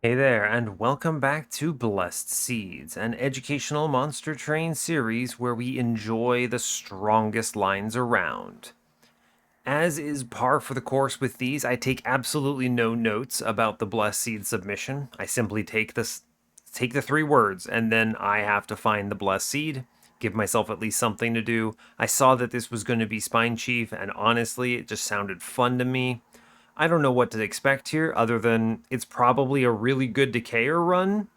Hey there, and welcome back to Blessed Seeds, an educational monster train series where we enjoy the strongest lines around. As is par for the course with these, I take absolutely no notes about the Blessed Seed submission. I simply take the three words, and then I have to find the Blessed Seed, give myself at least something to do. I saw that this was going to be Spine Chief, and honestly, it just sounded fun to me. I don't know what to expect here other than it's probably a really good Decayer run.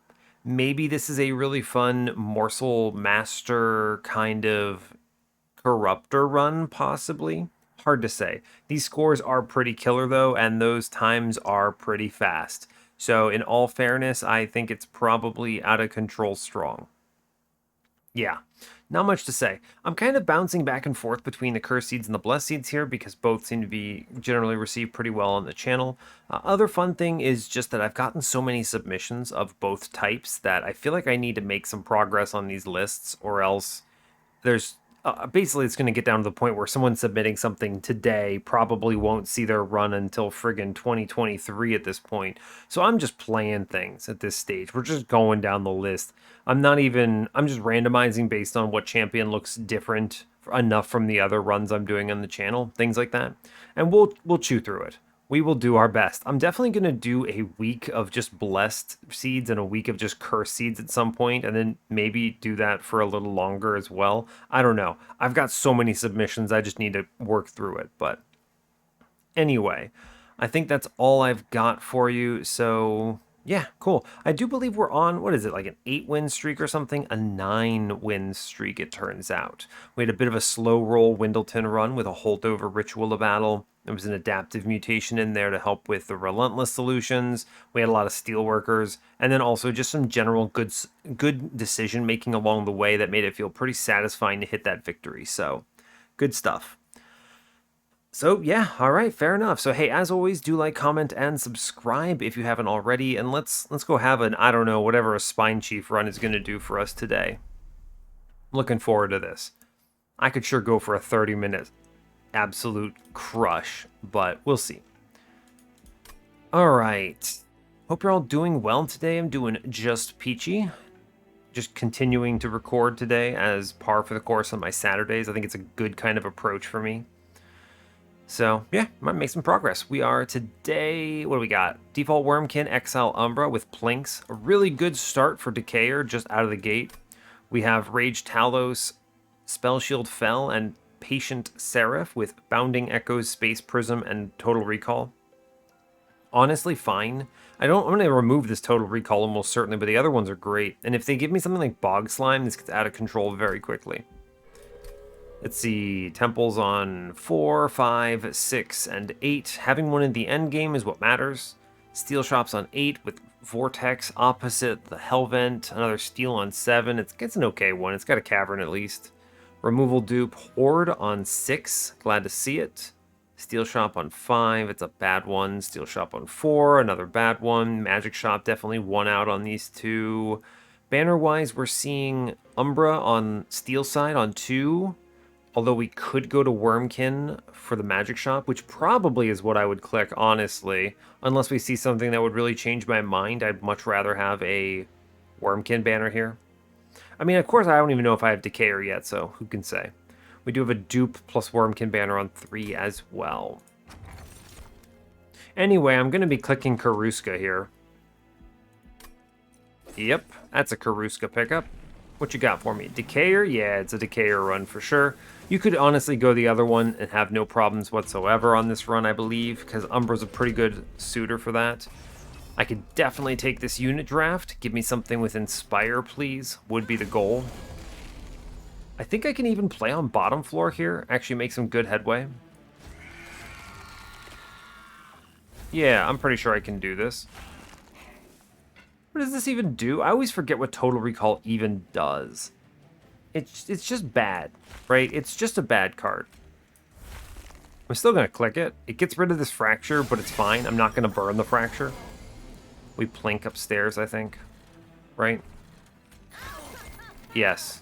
Maybe this is a really fun Morsel Master kind of Corruptor run, possibly. Hard to say. These scores are pretty killer though, and those times are pretty fast. So, in all fairness, I think it's probably out of control strong. Yeah, not much to say. I'm kind of bouncing back and forth between the Curse Seeds and the Blessed Seeds here because both seem to be generally received pretty well on the channel. Other fun thing is just that I've gotten so many submissions of both types that I feel like I need to make some progress on these lists, or else there's basically it's going to get down to the point where someone submitting something today probably won't see their run until friggin' 2023 at this point. So I'm just playing things at this stage. We're just going down the list. I'm just randomizing based on what champion looks different enough from the other runs I'm doing on the channel, things like that. And we'll chew through it. We will do our best. I'm definitely going to do a week of just blessed seeds and a week of just cursed seeds at some point, and then maybe do that for a little longer as well. I don't know. I've got so many submissions, I just need to work through it. But anyway, I think that's all I've got for you. So yeah, cool. I do believe we're on, what is it, like an 8-win streak or something? A 9-win streak, it turns out. We had a bit of a slow roll Windleton run with a holdover Ritual of Battle. There was an adaptive mutation in there to help with the relentless solutions. We had a lot of steelworkers, and then also just some general good decision making along the way that made it feel pretty satisfying to hit that victory. So, good stuff. So yeah, all right, fair enough. So hey, as always, do like, comment, and subscribe if you haven't already, and let's go have an I don't know whatever a Spine Chief run is going to do for us today. Looking forward to this. I could sure go for a 30-minute absolute crush, but we'll see. All right. Hope you're all doing well today. I'm doing just peachy. Just continuing to record today as par for the course on my Saturdays. I think it's a good kind of approach for me. So, yeah, might make some progress. We are today, what do we got? Default Wurmkin, Exile, Umbra with Plinks. A really good start for Decayer just out of the gate. We have Rage Talos, Spell Shield Fell, and Patient Seraph with Bounding Echoes, Space Prism, and Total Recall. Honestly, fine. I'm going to remove this Total Recall almost certainly, but the other ones are great. And if they give me something like Bog Slime, this gets out of control very quickly. Let's see, temples on 4, 5, 6, and 8. Having one in the end game is what matters. Steel shops on 8 with Vortex opposite the Hellvent. Another steel on 7. It's an okay one. It's got a cavern at least. Removal dupe Horde on 6. Glad to see it. Steel shop on 5. It's a bad one. Steel shop on 4. Another bad one. Magic shop definitely one out on these two. Banner-wise, we're seeing Umbra on steel side on 2. Although we could go to Wurmkin for the magic shop, which probably is what I would click, honestly. Unless we see something that would really change my mind, I'd much rather have a Wurmkin banner here. I mean, of course, I don't even know if I have Decayer yet, so who can say. We do have a dupe plus Wurmkin banner on 3 as well. Anyway, I'm going to be clicking Karuska here. Yep, that's a Karuska pickup. What you got for me? Decayer? Yeah, it's a Decayer run for sure. You could honestly go the other one and have no problems whatsoever on this run, I believe, because Umbra's a pretty good suitor for that. I could definitely take this unit draft. Give me something with Inspire, please, would be the goal. I think I can even play on bottom floor here, actually make some good headway. Yeah, I'm pretty sure I can do this. What does this even do? I always forget what Total Recall even does. It's just bad, right? It's just a bad card. I'm still going to click it. It gets rid of this Fracture, but it's fine. I'm not going to burn the Fracture. We plink upstairs, I think. Right? Yes.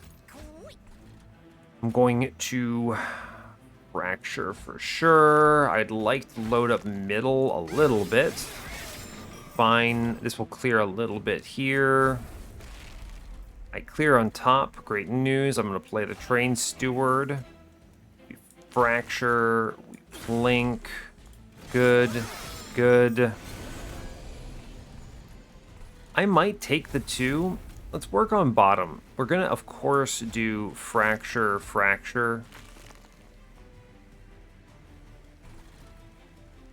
I'm going to Fracture for sure. I'd like to load up middle a little bit. fine. This will clear a little bit here. I clear on top. Great news. I'm going to play the Train Steward. We fracture. We plink. Good. Good. I might take the 2. Let's work on bottom. We're going to, of course, do fracture, fracture.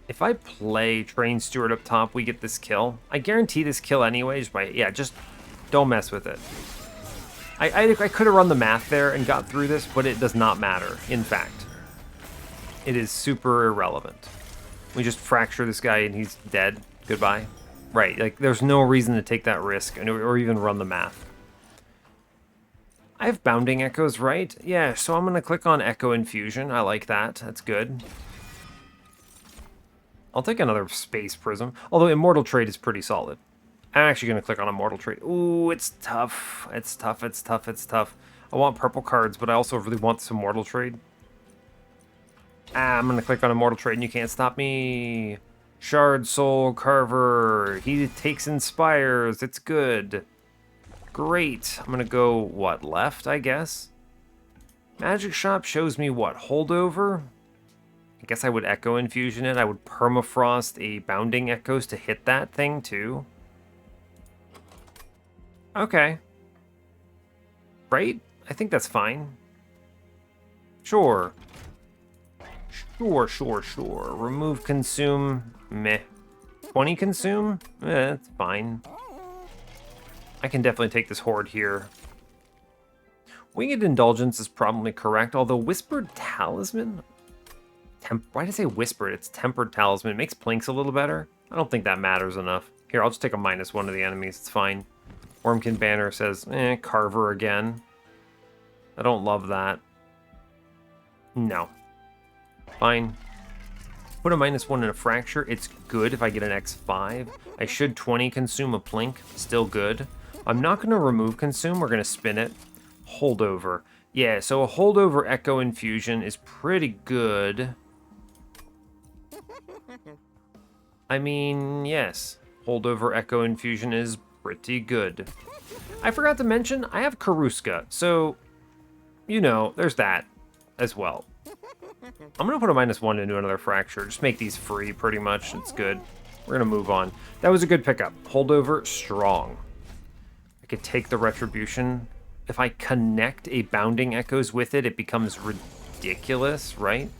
If I play Train Steward up top, we get this kill. I guarantee this kill anyways, but yeah, just don't mess with it. I could have run the math there and got through this, but it does not matter. In fact, it is super irrelevant. We just fracture this guy and he's dead. Goodbye. Right, like there's no reason to take that risk or even run the math. I have Bounding Echoes, right? Yeah, so I'm going to click on Echo Infusion. I like that. That's good. I'll take another Space Prism, although Immortal Trade is pretty solid. I'm actually going to click on Immortal Trade. Ooh, it's tough. It's tough, it's tough, it's tough. I want purple cards, but I also really want some Immortal Trade. I'm going to click on Immortal Trade and you can't stop me. Shard Soul Carver. He takes Inspires. It's good. Great. I'm going to go, what, left, I guess? Magic Shop shows me what, Holdover? I guess I would Echo Infusion it. I would Permafrost a Bounding Echoes to hit that thing, too. Okay. Right? I think that's fine. Sure. Sure. Remove Consume. Meh. 20 Consume? That's fine. I can definitely take this Horde here. Winged Indulgence is probably correct, although Whispered Talisman... Why did I say Whispered? It's Tempered Talisman. It makes Plinks a little better. I don't think that matters enough. Here, I'll just take a -1 to the enemies. It's fine. Wurmkin Banner says, Carver again. I don't love that. No. Fine. Put a -1 in a Fracture. It's good if I get an X5. I should 20 consume a Plink. Still good. I'm not going to remove Consume. We're going to spin it. Holdover. Yeah, so a Holdover Echo Infusion is pretty good. I mean, yes. Holdover Echo Infusion is pretty good. I forgot to mention, I have Karuska, so, you know, there's that as well. I'm going to put a -1 into another Fracture. Just make these free, pretty much. It's good. We're going to move on. That was a good pickup. Holdover, strong. I could take the Retribution. If I connect a Bounding Echoes with it, it becomes ridiculous, right?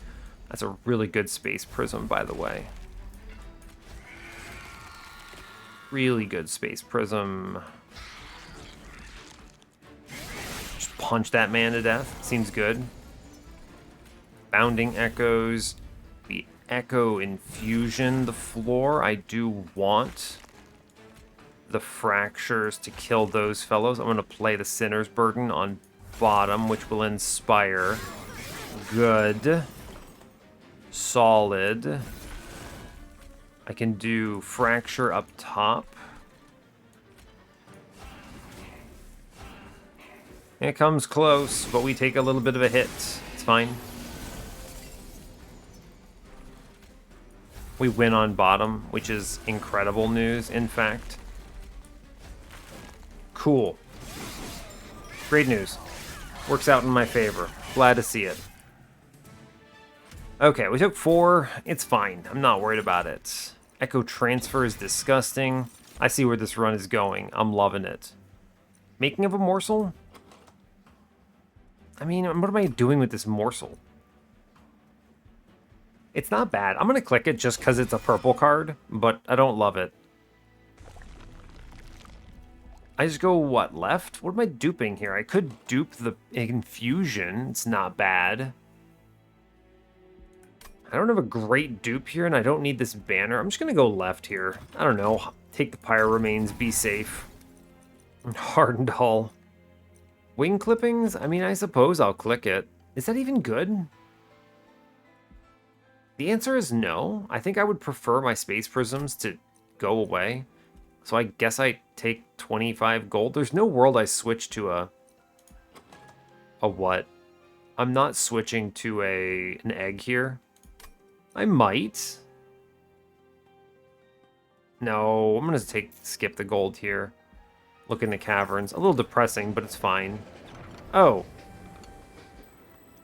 That's a really good Space Prism, by the way. Really good Space Prism. Just punch that man to death. Seems good. Bounding Echoes. We Echo Infusion the floor. I do want the Fractures to kill those fellows. I'm going to play the Sinner's Burden on bottom, which will inspire. Good. Solid. I can do Fracture up top. It comes close, but we take a little bit of a hit. It's fine. We win on bottom, which is incredible news, in fact. Cool. Great news. Works out in my favor. Glad to see it. Okay, we took 4. It's fine. I'm not worried about it. Echo Transfer is disgusting. I see where this run is going. I'm loving it. Making of a Morsel? I mean, what am I doing with this Morsel? It's not bad. I'm going to click it just because it's a purple card, but I don't love it. I just go, what, left? What am I duping here? I could dupe the Infusion. It's not bad. I don't have a great dupe here, and I don't need this banner. I'm just going to go left here. I don't know. Take the Pyre Remains. Be safe. Hardened Hull. Wing Clippings? I mean, I suppose I'll click it. Is that even good? The answer is no. I think I would prefer my Space Prisms to go away. So I guess I take 25 gold. There's no world I switch to a what? I'm not switching to an egg here. I might. No, I'm gonna skip the gold here. Look in the caverns. A little depressing, but it's fine. Oh.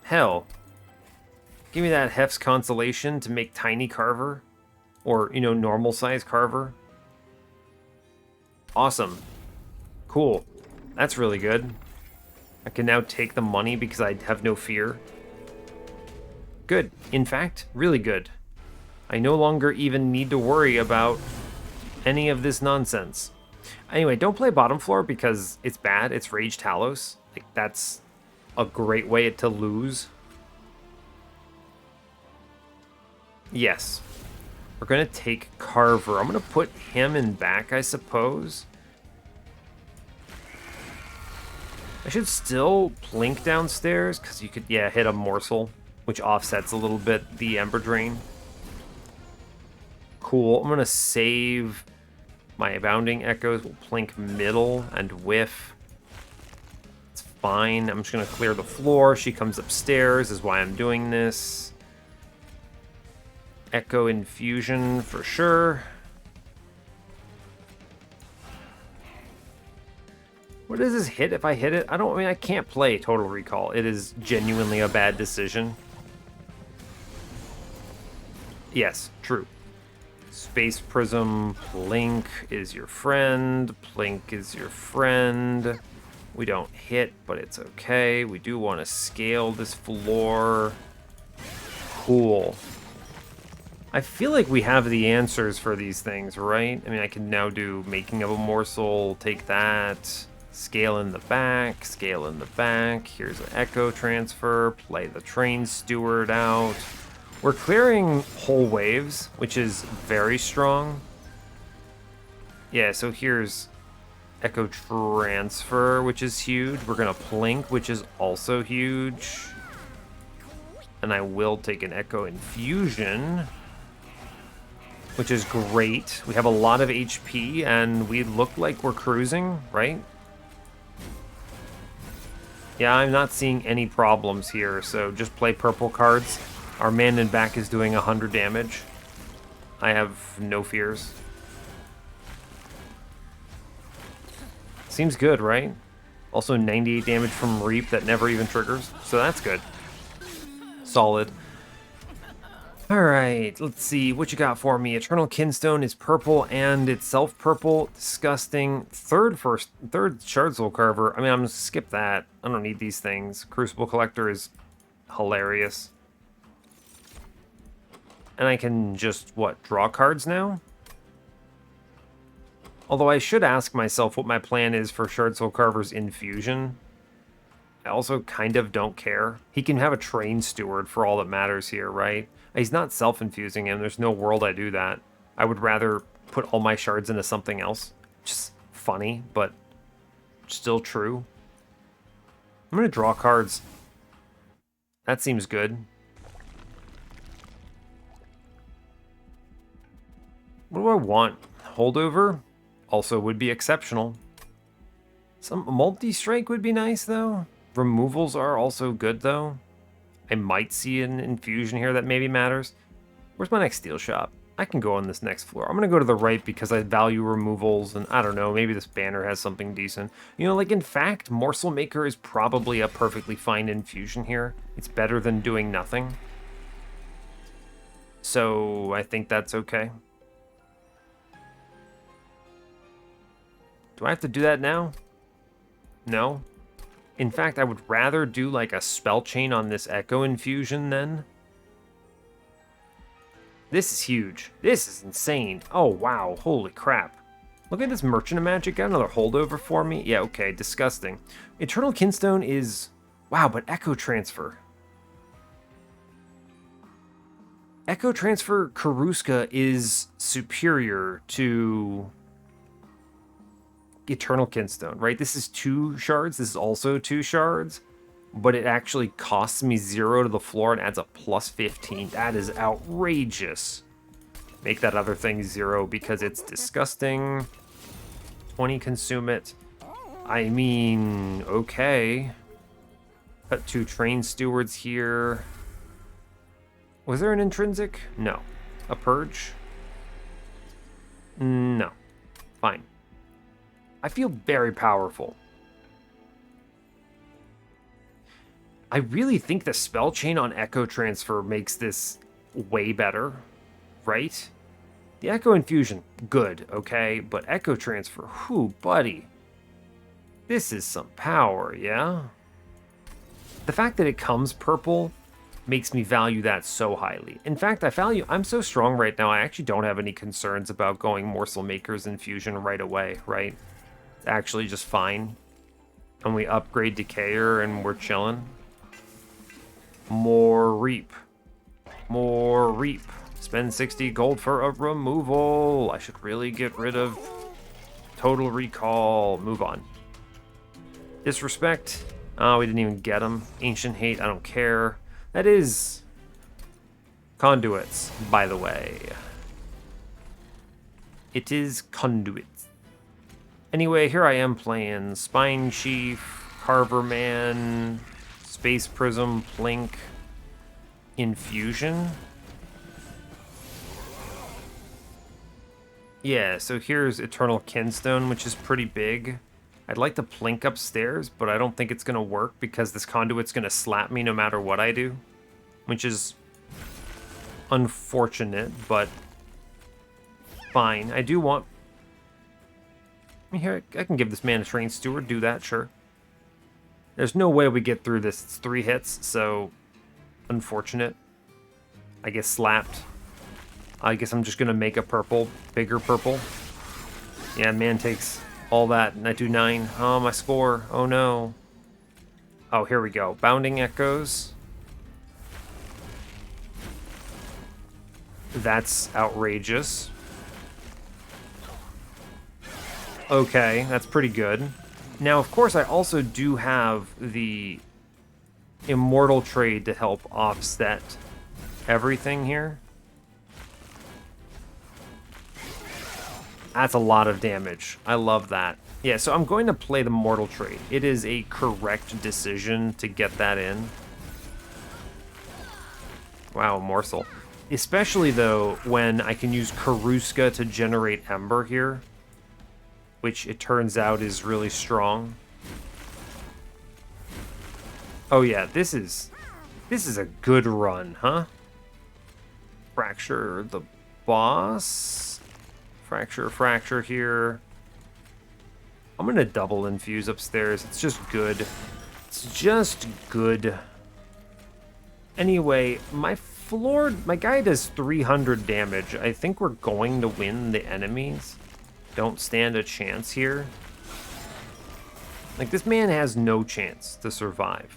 Hell. Give me that Hef's Consolation to make Tiny Carver. Or, you know, normal size Carver. Awesome. Cool. That's really good. I can now take the money because I have no fear. Good. In fact, really good. I no longer even need to worry about any of this nonsense. Anyway, don't play bottom floor because it's bad. It's Rage Talos. Like, that's a great way to lose. Yes. We're going to take Carver. I'm going to put him in back, I suppose. I should still plink downstairs because you could, yeah, hit a morsel, which offsets a little bit the Ember Drain. Cool. I'm going to save my Abounding Echoes. We'll plink middle and whiff. It's fine. I'm just going to clear the floor. She comes upstairs is why I'm doing this. Echo Infusion for sure. What does this hit if I hit it? I mean, I can't play Total Recall. It is genuinely a bad decision. Yes, true. Space Prism, Plink is your friend. Plink is your friend. We don't hit, but it's okay. We do want to scale this floor. Cool. I feel like we have the answers for these things, right? I mean, I can now do Making of a Morsel, take that. Scale in the back, scale in the back. Here's an Echo Transfer, play the Train Steward out. We're clearing whole waves, which is very strong. Yeah, so here's Echo Transfer, which is huge. We're going to Plink, which is also huge. And I will take an Echo Infusion, which is great. We have a lot of HP, and we look like we're cruising, right? Yeah, I'm not seeing any problems here, so just play purple cards. Our man in back is doing 100 damage. I have no fears. Seems good, right? Also 98 damage from Reap that never even triggers, so that's good. Solid. Alright, let's see what you got for me. Eternal Kinstone is purple and itself purple. Disgusting. Third Shard Soul Carver. I mean, I'm gonna skip that. I don't need these things. Crucible Collector is hilarious. And I can just, what, draw cards now? Although I should ask myself what my plan is for Shard Soul Carver's Infusion. I also kind of don't care. He can have a Train Steward for all that matters here, right? He's not self-infusing him. There's no world I do that. I would rather put all my shards into something else. Just funny, but still true. I'm going to draw cards. That seems good. What do I want? Holdover also would be exceptional. Some multi-strike would be nice, though. Removals are also good, though. I might see an infusion here that maybe matters. Where's my next steel shop? I can go on this next floor. I'm going to go to the right because I value removals, and I don't know, maybe this banner has something decent. You know, like, in fact, Morsel Maker is probably a perfectly fine infusion here. It's better than doing nothing. So, I think that's okay. Do I have to do that now? No. In fact, I would rather do like a spell chain on this Echo Infusion then. This is huge. This is insane. Oh, wow. Holy crap. Look at this Merchant of Magic. Got another holdover for me. Yeah, okay. Disgusting. Eternal Kinstone is... Wow, but Echo Transfer. Echo Transfer Karuska is superior to Eternal Kinstone, right? This is 2 shards. This is also 2 shards, but it actually costs me 0 to the floor and adds a plus 15. That is outrageous. Make that other thing 0 because it's disgusting. 20 consume it. I mean, okay. Cut 2 Train Stewards here. Was there an intrinsic? No. A purge? No. Fine. I feel very powerful. I really think the spell chain on Echo Transfer makes this way better, right? The Echo Infusion, good, okay? But Echo Transfer, whew, buddy. This is some power, yeah? The fact that it comes purple makes me value that so highly. In fact, I'm so strong right now, I actually don't have any concerns about going Morsel Maker's Infusion right away, right? It's actually just fine. And we upgrade Decayer and we're chilling. More Reap. More Reap. Spend 60 gold for a removal. I should really get rid of Total Recall. Move on. Disrespect. Oh, we didn't even get him. Ancient Hate, I don't care. That is conduits, by the way. It is conduits. Anyway, here I am playing Spine Chief, Carver Man, Space Prism, Plink, Infusion. Yeah, so here's Eternal Kinstone, which is pretty big. I'd like to Plink upstairs, but I don't think it's going to work because this conduit's going to slap me no matter what I do, which is unfortunate, but fine. I do want... Here, I can give this man a Train Steward, do that, sure. There's no way we get through this. It's 3 hits, so unfortunate. I get slapped. I guess I'm just going to make a purple, bigger purple. Yeah, man takes all that, and I do 9. Oh, my score. Oh, no. Oh, here we go. Bounding Echoes. That's outrageous. Okay, that's pretty good. Now, of course, I also do have the Immortal trade to help offset everything here. That's a lot of damage. I love that. Yeah, so I'm going to play the Mortal trade. It is a correct decision to get that in. Wow, Morsel. Especially, though, when I can use Karuska to generate Ember here, which it turns out is really strong. Oh yeah, this is a good run, huh? Fracture the boss. Fracture here. I'm gonna double infuse upstairs. It's just good. It's just good. Anyway, my guy does 300 damage. I think we're going to win the enemies. Don't stand a chance here. Like, this man has no chance to survive.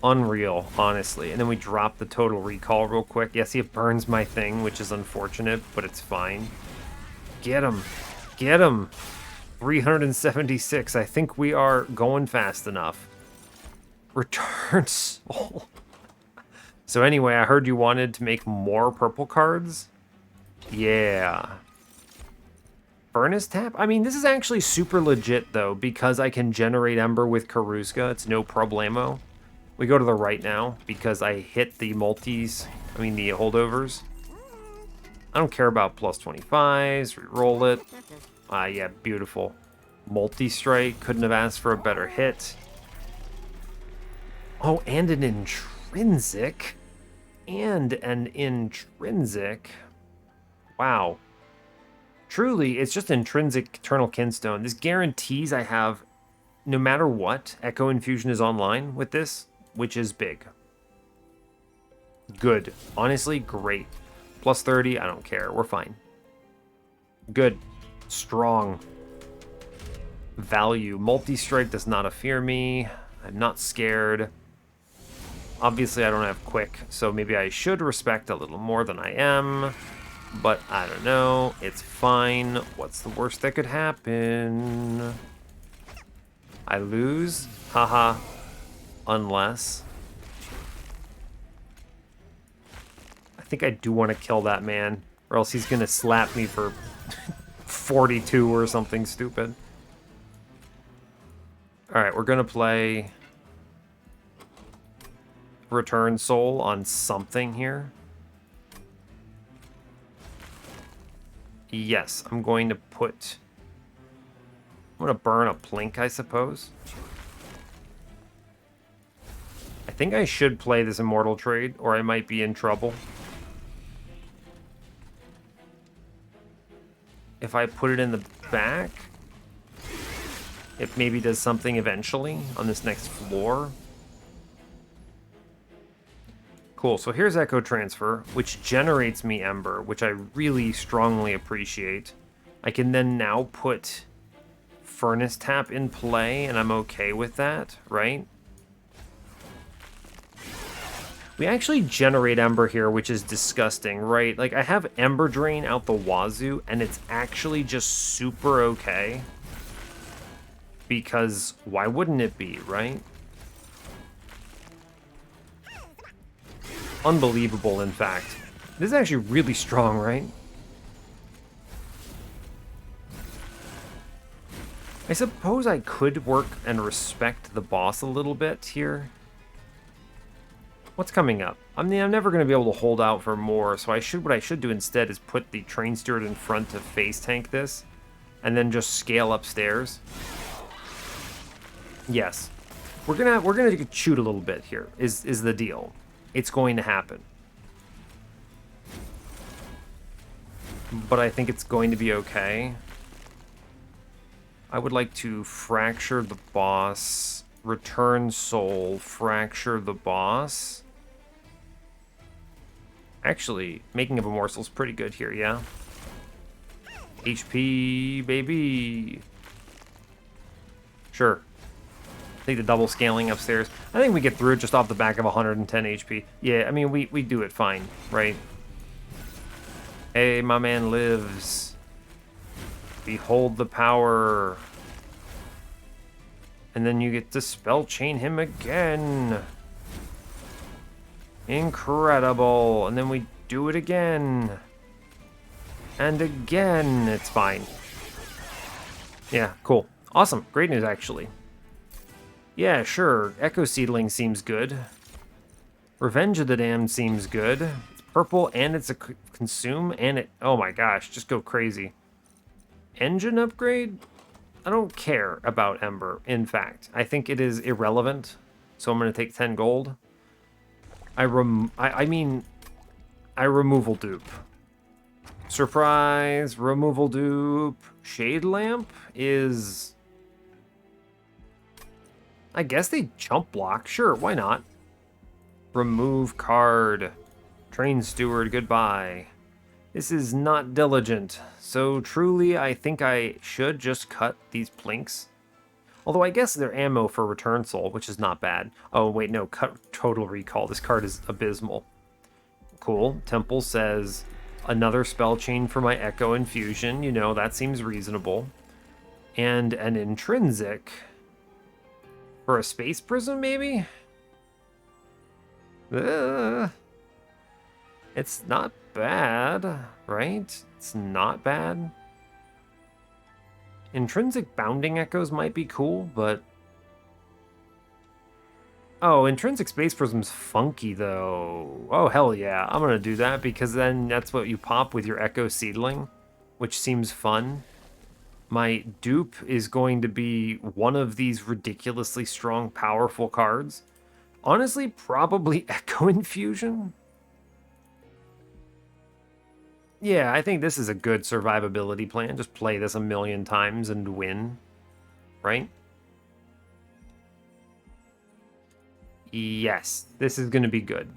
Unreal, honestly. And then we drop the Total Recall real quick. Yes, he burns my thing, which is unfortunate, but it's fine. Get him. Get him. 376. I think we are going fast enough. Return Soul. So anyway, I heard you wanted to make more purple cards. Yeah. Furnace Tap? I mean, this is actually super legit, though, because I can generate Ember with Karuska. It's no problemo. We go to the right now, because I hit the multis, the holdovers. I don't care about plus 25s, re-roll it. Yeah, beautiful. Multi-strike, couldn't have asked for a better hit. Oh, and an intrinsic. Wow. Truly, it's just intrinsic Eternal Kinstone. This guarantees I have, no matter what, Echo Infusion is online with this, which is big. Good. Honestly, great. Plus 30, I don't care. We're fine. Good. Strong. Value. Multi-strike does not fear me. I'm not scared. Obviously, I don't have quick, so maybe I should respect a little more than I am. But I don't know. It's fine. What's the worst that could happen? I lose? Haha. Unless. I think I do want to kill that man, or else he's going to slap me for 42 or something stupid. Alright, we're going to play Return Soul on something here. Yes, I'm going to put... I'm going to burn a Plink, I suppose. I think I should play this Immortal trade, or I might be in trouble. If I put it in the back, it maybe does something eventually on this next floor. Cool, so here's Echo Transfer, which generates me Ember, which I really strongly appreciate. I can then now put Furnace Tap in play, and I'm okay with that, right? We actually generate Ember here, which is disgusting, right? Like, I have Ember Drain out the wazoo, and it's actually just super okay. Because why wouldn't it be, right? Unbelievable, in fact. This is actually really strong, right? I suppose I could work and respect the boss a little bit here. What's coming up? I'm never going to be able to hold out for more, so what I should do instead is put the Train Steward in front to face tank this, and then just scale upstairs. Yes. We're gonna get chewed a little bit here, is the deal. It's going to happen. But I think it's going to be okay. I would like to fracture the boss, return soul, fracture the boss. Actually, making of a morsel is pretty good here, yeah? HP, baby. Sure. I think the double scaling upstairs. I think we get through it just off the back of 110 HP. Yeah, I mean, we do it fine, right? Hey, my man lives. Behold the power. And then you get to spell chain him again. Incredible. And then we do it again. And again. It's fine. Yeah, cool. Awesome. Great news, actually. Yeah, sure. Echo Seedling seems good. Revenge of the Damned seems good. It's purple and it's a consume and it... Oh my gosh, just go crazy. Engine upgrade? I don't care about Ember, in fact. I think it is irrelevant, so I'm going to take 10 gold. I removal dupe. Surprise, removal dupe. Shade Lamp is... I guess they jump block. Sure, why not? Remove card. Train Steward, goodbye. This is not diligent. So truly, I think I should just cut these plinks. Although I guess they're ammo for Return Soul, which is not bad. Oh, wait, no, cut Total Recall. This card is abysmal. Cool. Temple says, another spell chain for my Echo Infusion. You know, that seems reasonable. And an Intrinsic... For a Space Prism, maybe? It's not bad, right? It's not bad. Intrinsic Bounding Echoes might be cool, but... Oh, Intrinsic Space Prism's funky, though. Oh, hell yeah. I'm gonna do that, because then that's what you pop with your Echo Seedling, which seems fun. My dupe is going to be one of these ridiculously strong, powerful cards. Honestly, probably Echo Infusion. Yeah, I think this is a good survivability plan. Just play this a million times and win. Right? Yes, this is going to be good.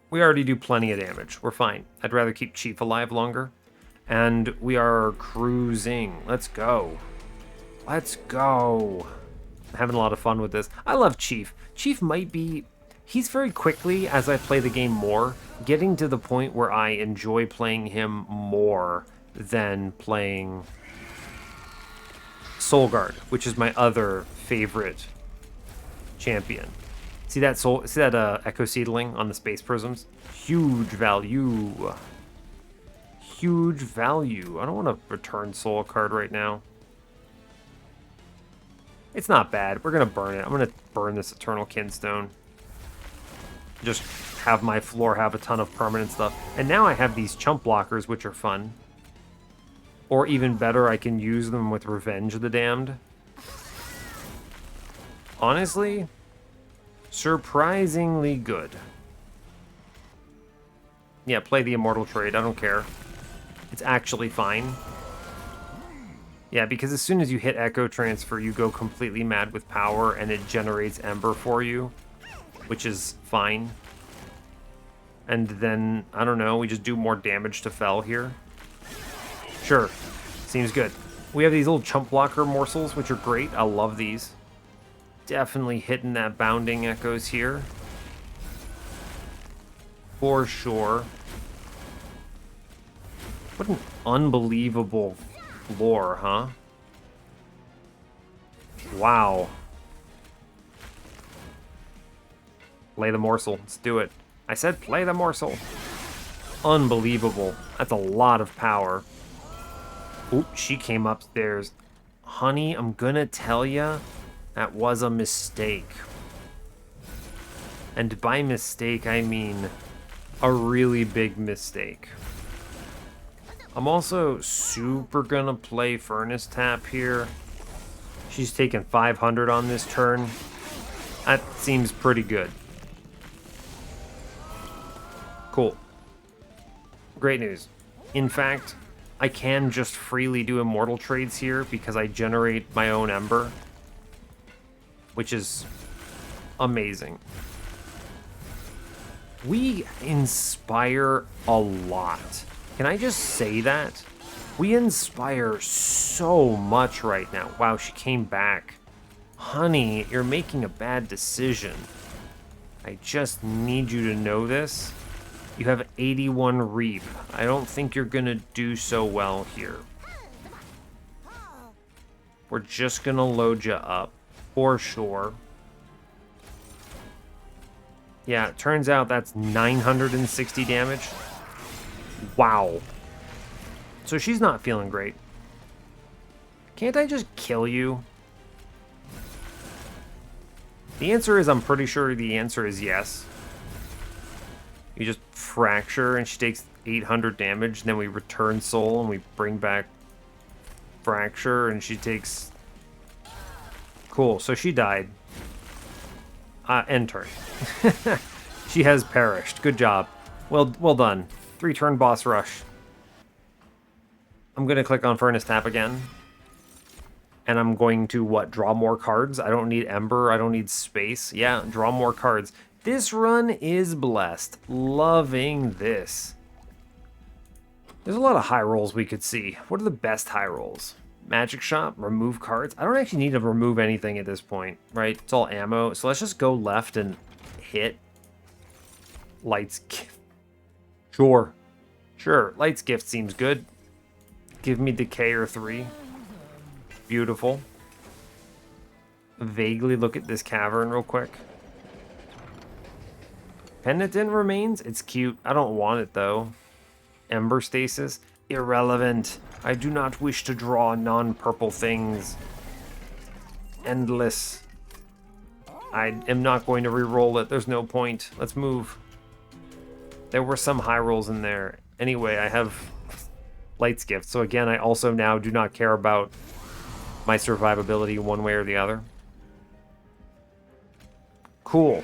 We already do plenty of damage. We're fine. I'd rather keep Chief alive longer. And we are cruising. Let's go. Let's go. I'm having a lot of fun with this. I love Chief. Chief might be... He's very quickly, as I play the game more, getting to the point where I enjoy playing him more than playing Soulguard, which is my other favorite champion. See that Echo Seedling on the Space Prisms? Huge value. Huge value. I don't want to return Soul card right now. It's not bad. We're going to burn it. I'm going to burn this Eternal Kinstone. Just have my floor have a ton of permanent stuff. And now I have these chump blockers, which are fun. Or even better, I can use them with Revenge of the Damned. Honestly, surprisingly good. Yeah, play the Immortal Trade, I don't care. It's actually fine. Yeah, because as soon as you hit Echo Transfer, you go completely mad with power, and it generates Ember for you, which is fine. And then, I don't know, we just do more damage to Fel here. Sure, seems good. We have these little chump blocker morsels, which are great. I love these. Definitely hitting that bounding echoes here. For sure. What an unbelievable floor, huh? Wow. Play the morsel. Let's do it. I said play the morsel. Unbelievable. That's a lot of power. Oop, she came upstairs. Honey, I'm gonna tell ya, that was a mistake. And by mistake, I mean a really big mistake. I'm also super gonna play Furnace Tap here. She's taken 500 on this turn. That seems pretty good. Cool. Great news. In fact, I can just freely do immortal trades here because I generate my own Ember, which is amazing. We inspire a lot. Can I just say that? We inspire so much right now. Wow, she came back. Honey, you're making a bad decision. I just need you to know this. You have 81 Reap. I don't think you're gonna do so well here. We're just gonna load you up, for sure. Yeah, it turns out that's 960 damage. Wow. So she's not feeling great. Can't I just kill you? The answer is, I'm pretty sure the answer is yes. You just fracture and she takes 800 damage, and then we return soul and we bring back fracture and she takes... Cool, so she died. End turn. She has perished. Good job. Well done. 3-turn boss rush. I'm gonna click on Furnace Tap again. And I'm going to, what, draw more cards? I don't need Ember, I don't need space. Yeah, draw more cards. This run is blessed. Loving this. There's a lot of high rolls we could see. What are the best high rolls? Magic Shop, remove cards. I don't actually need to remove anything at this point, right? It's all ammo. So let's just go left and hit. Light's Gift. Sure. Sure, Light's Gift seems good. Give me Decay or 3. Beautiful. Vaguely look at this cavern real quick. Penitent Remains? It's cute. I don't want it, though. Ember Stasis? Irrelevant. I do not wish to draw non-purple things. Endless. I am not going to re-roll it. There's no point. Let's move. There were some high rolls in there. Anyway, I have Light's Gift. So again, I also now do not care about my survivability one way or the other. Cool.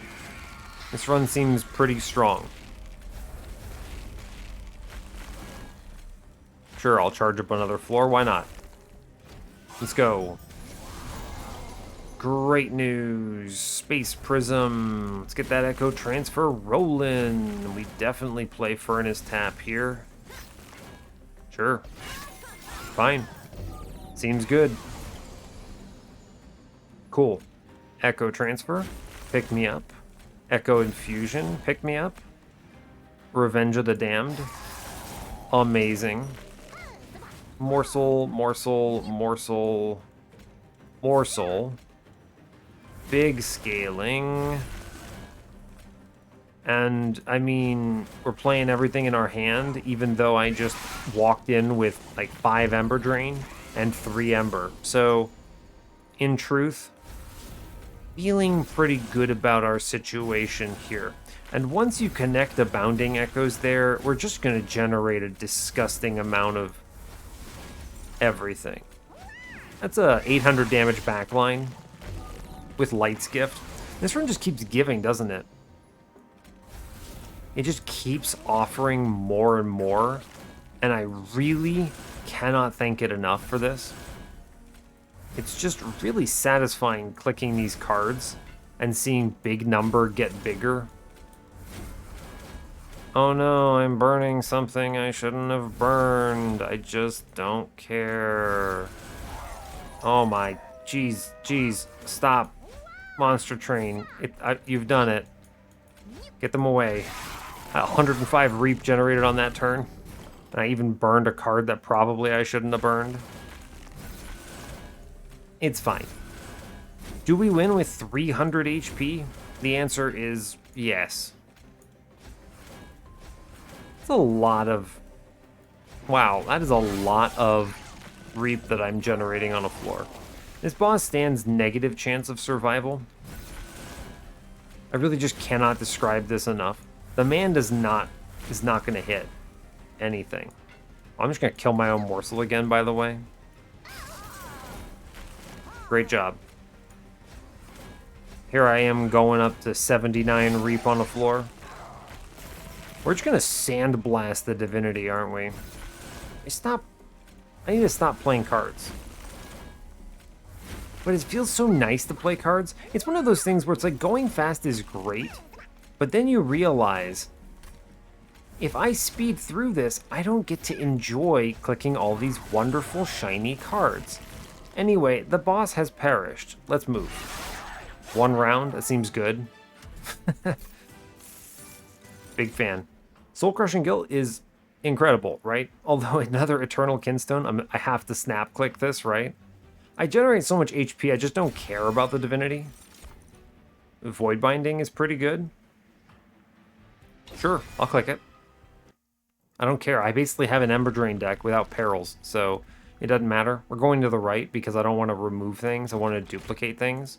This run seems pretty strong. Sure, I'll charge up another floor. Why not? Let's go. Great news. Space Prism. Let's get that Echo Transfer rolling. We definitely play Furnace Tap here. Sure. Fine. Seems good. Cool. Echo Transfer. Pick me up. Echo Infusion. Pick me up. Revenge of the Damned. Amazing. Morsel, morsel, morsel, morsel. Big scaling. And, I mean, we're playing everything in our hand, even though I just walked in with, like, 5 Ember Drain and 3 Ember. So, in truth, feeling pretty good about our situation here. And once you connect the Bounding Echoes there, we're just going to generate a disgusting amount of everything. That's a 800 damage backline with Light's Gift. This run just keeps giving, doesn't it? It just keeps offering more and more, and I really cannot thank it enough for this. It's just really satisfying clicking these cards and seeing big number get bigger. Oh no, I'm burning something I shouldn't have burned. I just don't care. Oh my, jeez, stop. Monster Train, you've done it. Get them away. 105 Reap generated on that turn. And I even burned a card that probably I shouldn't have burned. It's fine. Do we win with 300 HP? The answer is yes. It's a lot of... Wow, that is a lot of Reap that I'm generating on a floor. This boss stands negative chance of survival. I really just cannot describe this enough. The man is not going to hit anything. I'm just going to kill my own morsel again, by the way. Great job. Here I am going up to 79 Reap on the floor. We're just going to sandblast the Divinity, aren't we? I need to stop playing cards. But it feels so nice to play cards. It's one of those things where it's like going fast is great, but then you realize if I speed through this, I don't get to enjoy clicking all these wonderful shiny cards. Anyway, the boss has perished. Let's move. One round, that seems good. Big fan. Soul Crushing Guilt is incredible, right? Although another Eternal Kinstone, I have to snap click this, right? I generate so much HP, I just don't care about the Divinity. Void Binding is pretty good. Sure, I'll click it. I don't care. I basically have an Ember Drain deck without perils, so it doesn't matter. We're going to the right because I don't want to remove things. I want to duplicate things.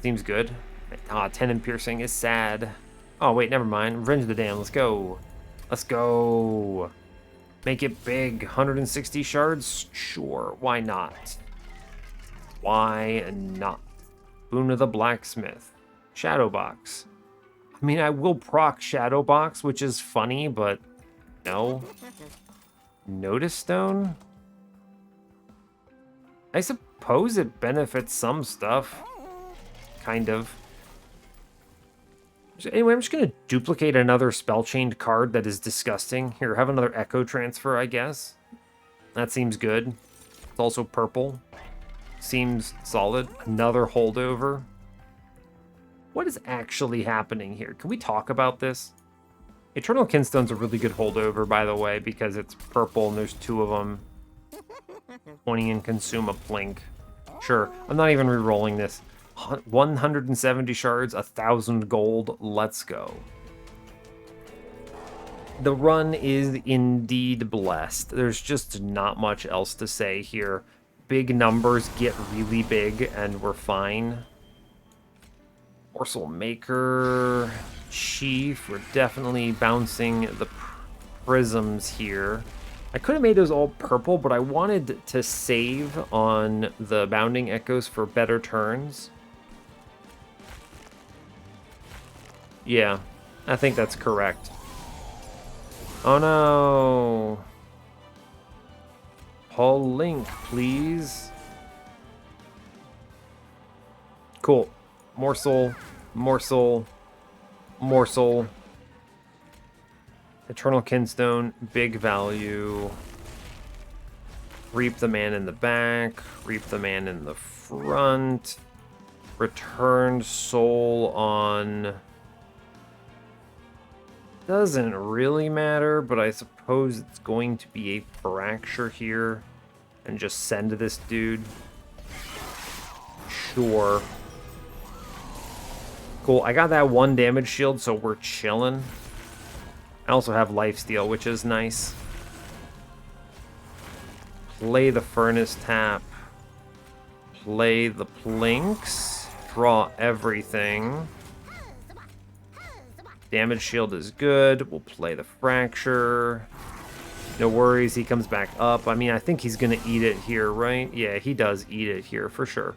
Seems good. 10 in Piercing is sad. Oh, wait, never mind. Revenge of the Damned. Let's go. Let's go. Make it big. 160 shards? Sure. Why not? Why not? Boon of the Blacksmith. Shadowbox. I mean, I will proc Shadowbox, which is funny, but no. Notice Stone? I suppose it benefits some stuff. Kind of. Anyway, I'm just going to duplicate another spell-chained card that is disgusting. Here, have another Echo Transfer, I guess. That seems good. It's also purple. Seems solid. Another holdover. What is actually happening here? Can we talk about this? Eternal Kinstone's a really good holdover, by the way, because it's purple and there's 2 of them. 20 and consume a Plink. Sure, I'm not even re-rolling this. 170 shards, 1,000 gold. Let's go. The run is indeed blessed. There's just not much else to say here. Big numbers get really big, and we're fine. Morsel Maker, Chief. We're definitely bouncing the prisms here. I could have made those all purple, but I wanted to save on the Bounding Echoes for better turns. Yeah, I think that's correct. Oh no. Paul Link, please. Cool. Morsel, morsel, morsel. Eternal Kinstone, big value. Reap the man in the back, reap the man in the front. Returned soul on... Doesn't really matter, but I suppose it's going to be a fracture here. And just send this dude. Sure. Cool, I got that 1 damage shield, so we're chilling. I also have lifesteal, which is nice. Play the Furnace Tap. Play the Plinks. Draw everything. Damage shield is good. We'll play the Fracture. No worries, he comes back up. I mean, I think he's going to eat it here, right? Yeah, he does eat it here for sure.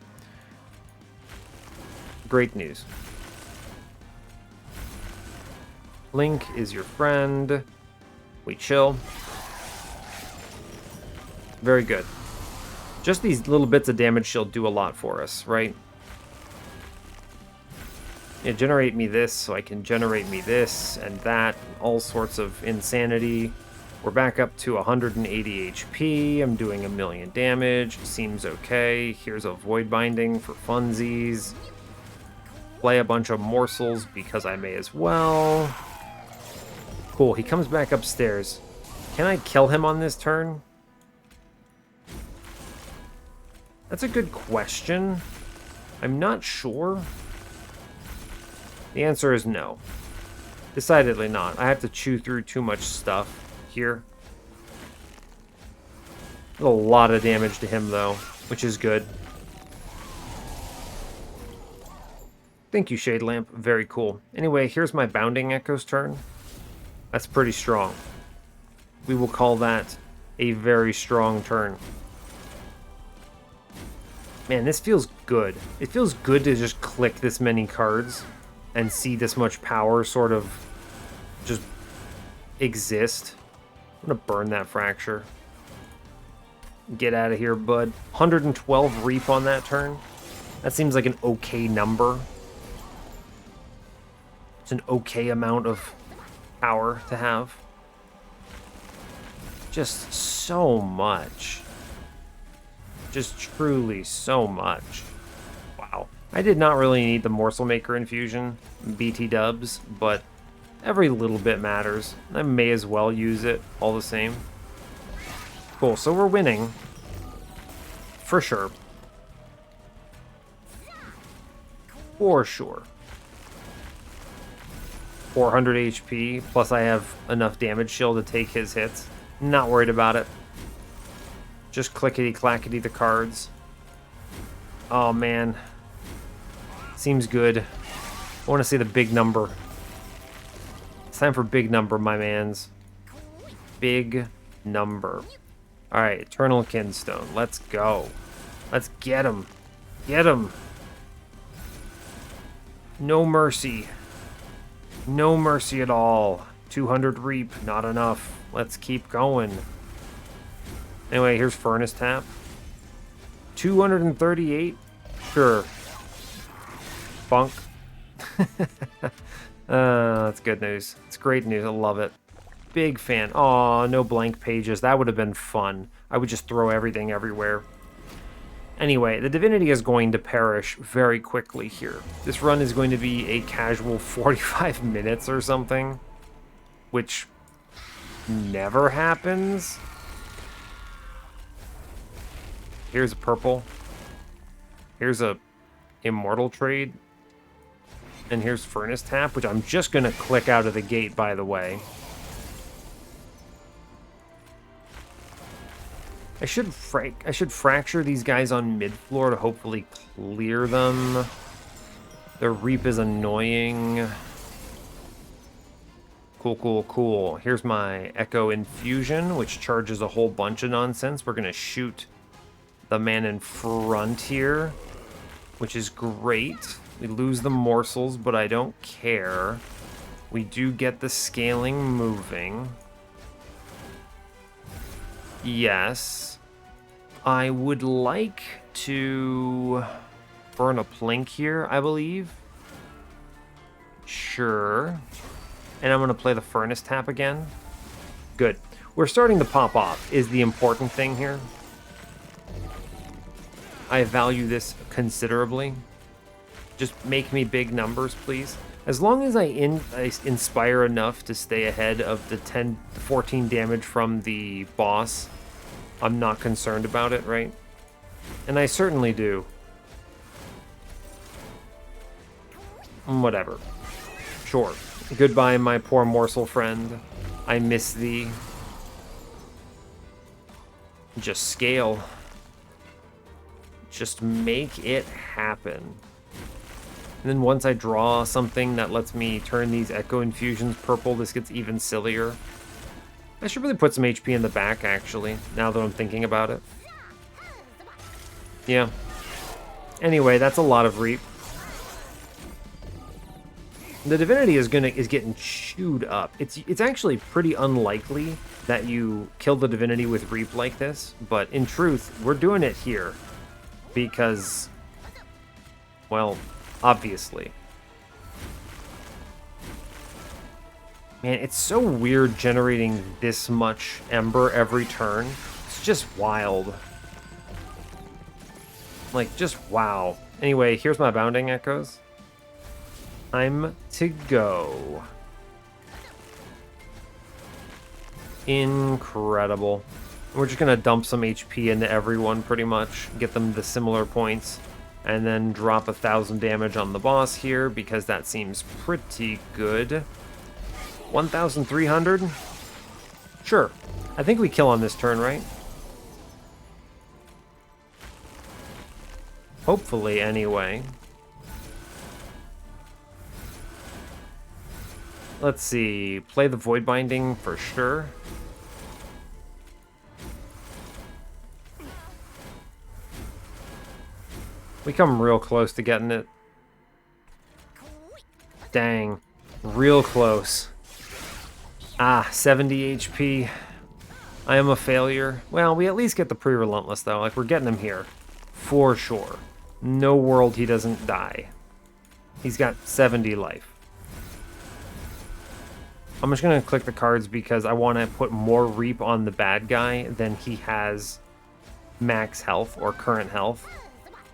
Great news. Link is your friend. We chill. Very good. Just these little bits of damage shield do a lot for us, right? Yeah, generate me this so I can generate me this and that. All sorts of insanity. We're back up to 180 HP. I'm doing 1,000,000 damage. Seems okay. Here's a Void Binding for funsies. Play a bunch of morsels because I may as well. Cool, he comes back upstairs. Can I kill him on this turn? That's a good question. I'm not sure. The answer is no. Decidedly not. I have to chew through too much stuff here. A lot of damage to him, though, which is good. Thank you, Shade Lamp. Very cool. Anyway, here's my Bounding Echo's turn. That's pretty strong. We will call that a very strong turn. Man, this feels good. It feels good to just click this many cards and see this much power sort of just exist. I'm gonna burn that Fracture. Get out of here, bud. 112 Reap on that turn. That seems like an okay number. It's an okay amount of power to have. Just so much. Just truly so much. Wow. I did not really need the Morsel Maker infusion, BT dubs, but every little bit matters. I may as well use it all the same. Cool, so we're winning. For sure. For sure. 400 HP, plus I have enough damage shield to take his hits. Not worried about it. Just clickety-clackety the cards. Oh, man. Seems good. I want to see the big number. It's time for big number, my mans. Big number. Alright, Eternal Kinstone. Let's go. Let's get him. Get him. No mercy. No mercy at all. 200 Reap, not enough. Let's keep going. Anyway, here's Furnace Tap. 238? Sure. Bunk. That's good news. It's great news. I love it. Big fan. Aw, no blank pages. That would have been fun. I would just throw everything everywhere. Anyway, the Divinity is going to perish very quickly here. This run is going to be a casual 45 minutes or something, which never happens. Here's a purple. Here's a Immortal Trade. And here's Furnace Tap, which I'm just going to click out of the gate, by the way. I should fracture these guys on mid-floor to hopefully clear them. Their Reap is annoying. Cool, cool, cool. Here's my Echo Infusion, which charges a whole bunch of nonsense. We're going to shoot the man in front here, which is great. We lose the morsels, but I don't care. We do get the scaling moving. Yes. I would like to burn a Plink here, I believe. Sure. And I'm going to play the Furnace Tap again. Good. We're starting to pop off, is the important thing here. I value this considerably. Just make me big numbers, please. As long as I inspire enough to stay ahead of the 10 to 14 damage from the boss, I'm not concerned about it, right? And I certainly do. Whatever. Sure. Goodbye, my poor morsel friend. I miss thee. Just scale. Just make it happen. And then once I draw something that lets me turn these Echo Infusions purple, this gets even sillier. I should really put some HP in the back, actually, now that I'm thinking about it. Yeah. Anyway, that's a lot of Reap. The Divinity is getting chewed up. It's actually pretty unlikely that you kill the Divinity with Reap like this, but in truth, we're doing it here because, well, obviously. Man, it's so weird generating this much Ember every turn. It's just wild. Like, just wow. Anyway, here's my Bounding Echoes. Time to go. Incredible. We're just going to dump some HP into everyone, pretty much. Get them the similar points. And then drop 1,000 damage on the boss here, because that seems pretty good. 1,300? Sure. I think we kill on this turn, right? Hopefully, anyway. Let's see. Play the Void Binding for sure. We come real close to getting it. Dang. Real close. Ah, 70 HP. I am a failure. Well, we at least get the Pre-Relentless, though. Like, we're getting him here. For sure. No world he doesn't die. He's got 70 life. I'm just going to click the cards because I want to put more Reap on the bad guy than he has max health or current health.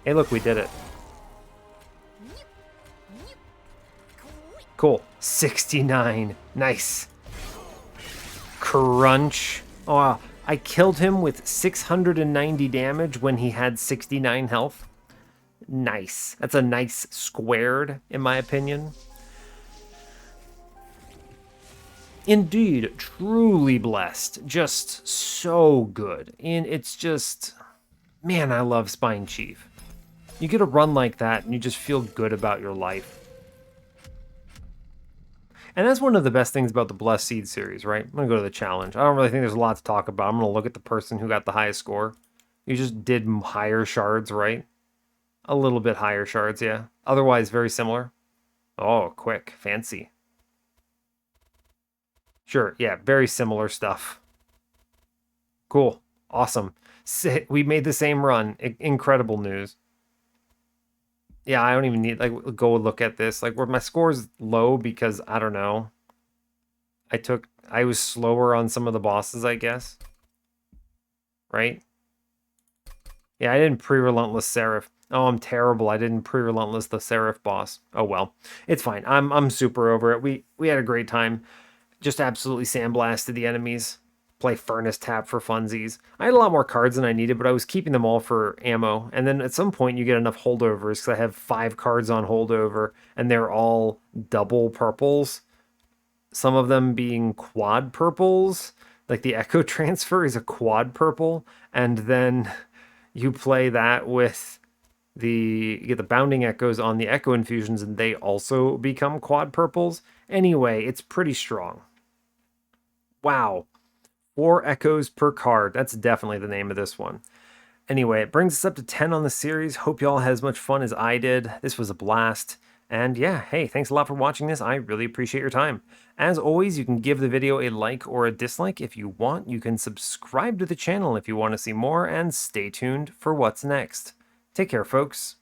Hey, look, we did it. Cool. 69. Nice. Crunch. Oh, I killed him with 690 damage when he had 69 health. Nice. That's a nice squared, in my opinion. Indeed, truly blessed. Just so good. And it's just... Man, I love Spine Chief. You get a run like that, and you just feel good about your life. And that's one of the best things about the Blessed Seed series, right? I'm going to go to the challenge. I don't really think there's a lot to talk about. I'm going to look at the person who got the highest score. You just did higher shards, right? A little bit higher shards, yeah. Otherwise, very similar. Oh, quick. Fancy. Sure, yeah, very similar stuff. Cool. Awesome. We made the same run. Incredible news. Yeah, I don't even need, like, go look at this. Like, where my score's low because, I don't know. I was slower on some of the bosses, I guess. Right? Yeah, I didn't pre-relentless Seraph. Oh, I'm terrible. I didn't pre-relentless the Seraph boss. Oh well. It's fine. I'm super over it. We had a great time. Just absolutely sandblasted the enemies. Play Furnace Tap for funsies. I had a lot more cards than I needed, but I was keeping them all for ammo. And then at some point you get enough holdovers because I have 5 cards on holdover and they're all double purples. Some of them being quad purples. Like the Echo Transfer is a quad purple. And then you play that with you get the Bounding Echoes on the Echo Infusions and they also become quad purples. Anyway, it's pretty strong. Wow. 4 echoes per card. That's definitely the name of this one. Anyway, it brings us up to 10 on the series. Hope y'all had as much fun as I did. This was a blast. And yeah, hey, thanks a lot for watching this. I really appreciate your time. As always, you can give the video a like or a dislike if you want. You can subscribe to the channel if you want to see more, and stay tuned for what's next. Take care, folks.